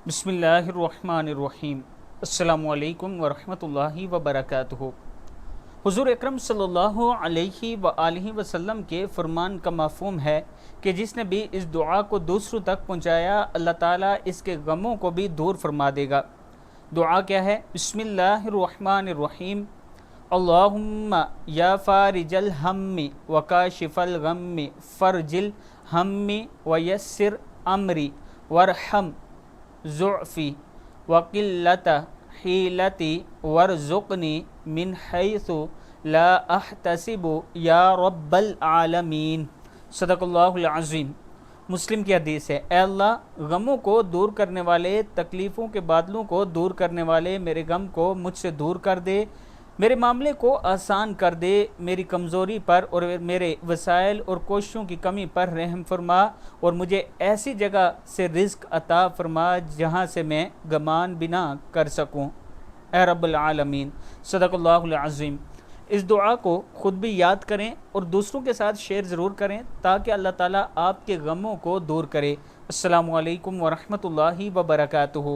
بسم اللہ الرحمن الرحیم۔ السلام علیکم ورحمۃ اللہ وبرکاتہ۔ حضور اکرم صلی اللہ علیہ وآلہ وسلم کے فرمان کا مفہوم ہے کہ جس نے بھی اس دعا کو دوسروں تک پہنچایا اللہ تعالیٰ اس کے غموں کو بھی دور فرما دے گا۔ دعا کیا ہے؟ بسم اللہ الرحمن الرحیم۔ اللہم یا فارج الہم وکاشف الغم فرج الہم ویسر امری وارحم ضعفی وقلت حیلتی وارزقنی من حیث لا احتسب یا رب العالمین۔ صدق اللہ العظیم۔ مسلم کی حدیث ہے، اے اللہ غموں کو دور کرنے والے، تکلیفوں کے بادلوں کو دور کرنے والے، میرے غم کو مجھ سے دور کر دے، میرے معاملے کو آسان کر دے، میری کمزوری پر اور میرے وسائل اور کوششوں کی کمی پر رحم فرما، اور مجھے ایسی جگہ سے رزق عطا فرما جہاں سے میں گمان بھی نہ کر سکوں، اے رب العالمین۔ صدق اللہ العظیم۔ اس دعا کو خود بھی یاد کریں اور دوسروں کے ساتھ شیئر ضرور کریں تاکہ اللہ تعالیٰ آپ کے غموں کو دور کرے۔ السلام علیکم ورحمۃ اللہ وبرکاتہ۔